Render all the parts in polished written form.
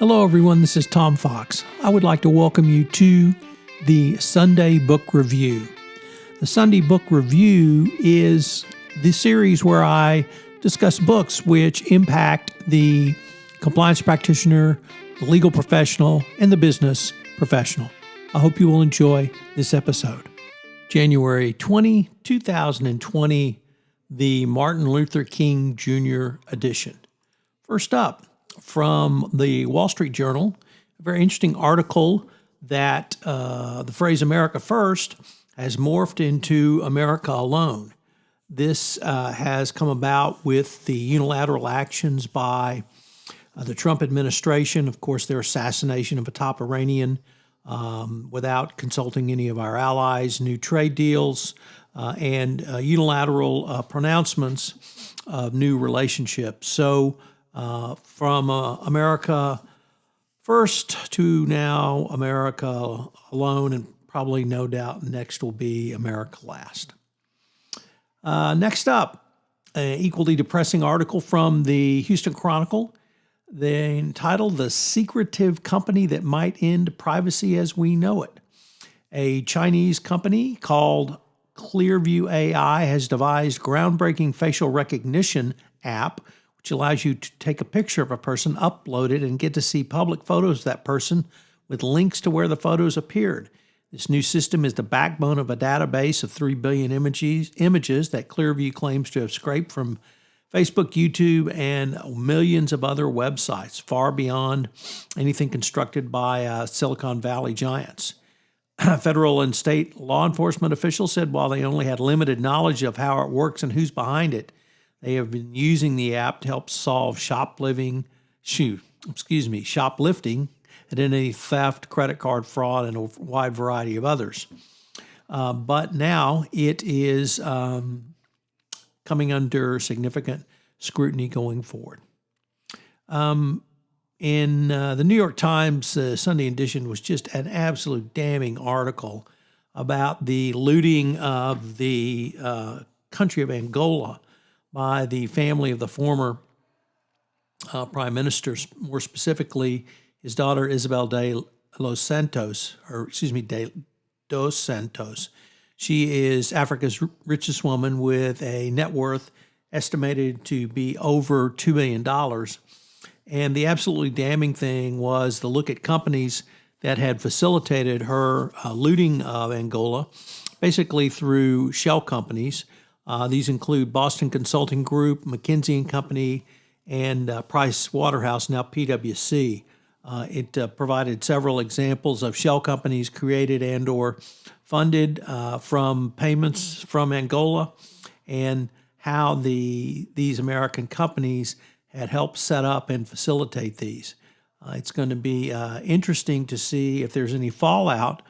Hello, everyone. This is Tom Fox. I would like to welcome you to the Sunday Book Review. The Sunday Book Review is the series where I discuss books which impact the compliance practitioner, the legal professional, and the business professional. I hope you will enjoy this episode. January 20, 2020, the Martin Luther King Jr. edition. First up, from the Wall Street Journal, a very interesting article that the phrase America First has morphed into America Alone. This has come about with the unilateral actions by the Trump administration, of course, their assassination of a top Iranian without consulting any of our allies, new trade deals, and unilateral pronouncements of new relationships. So from America First to now America Alone, and probably no doubt next will be America Last. Next up, an equally depressing article from the Houston Chronicle. They entitled "The Secretive Company That Might End Privacy as We Know It." A Chinese company called Clearview AI has devised groundbreaking facial recognition app which allows you to take a picture of a person, upload it, and get to see public photos of that person with links to where the photos appeared. This new system is the backbone of a database of 3 billion images that Clearview claims to have scraped from Facebook, YouTube, and millions of other websites, far beyond anything constructed by Silicon Valley giants. Federal and state law enforcement officials said while they only had limited knowledge of how it works and who's behind it, they have been using the app to help solve shoplifting, identity theft, credit card fraud, and a wide variety of others. But now it is coming under significant scrutiny going forward. In the New York Times Sunday edition was just an absolute damning article about the looting of the country of Angola by the family of the former prime minister, more specifically his daughter Isabel dos Santos. She is Africa's richest woman with a net worth estimated to be over $2 billion. And the absolutely damning thing was the look at companies that had facilitated her looting of Angola, basically through shell companies. These include Boston Consulting Group, McKinsey & Company, and Price Waterhouse, now PwC. It provided several examples of shell companies created and or funded from payments from Angola, and how these American companies had helped set up and facilitate these. It's going to be interesting to see if there's any fallout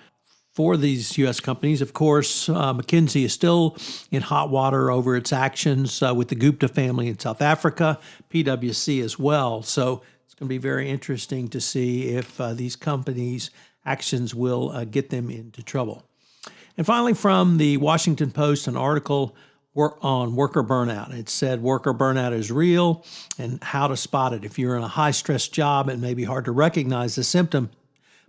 for these U.S. companies. Of course, McKinsey is still in hot water over its actions with the Gupta family in South Africa, PwC as well. So it's going to be very interesting to see if these companies' actions will get them into trouble. And finally, from the Washington Post, an article on worker burnout. It said worker burnout is real and how to spot it. If you're in a high-stress job, it may be hard to recognize the symptom,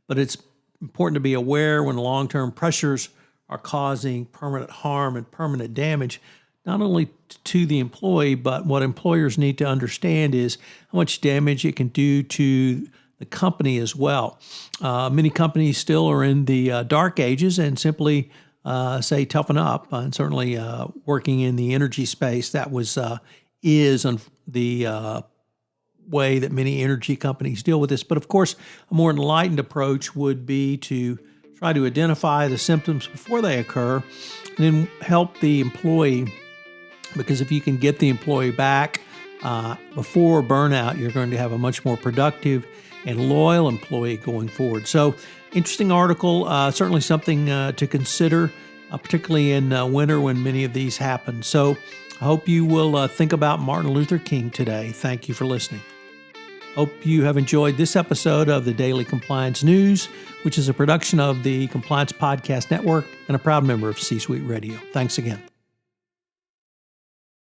but it's important to be aware when long-term pressures are causing permanent harm and permanent damage, not only to the employee, but what employers need to understand is how much damage it can do to the company as well. Many companies still are in the dark ages and simply say toughen up. And certainly working in the energy space, that is the way that many energy companies deal with this. But of course, a more enlightened approach would be to try to identify the symptoms before they occur and then help the employee, because if you can get the employee back before burnout, you're going to have a much more productive and loyal employee going forward. So interesting article, certainly something to consider, particularly in winter when many of these happen. So I hope you will think about Martin Luther King today. Thank you for listening. Hope you have enjoyed this episode of the Daily Compliance News, which is a production of the Compliance Podcast Network and a proud member of C-Suite Radio. Thanks again.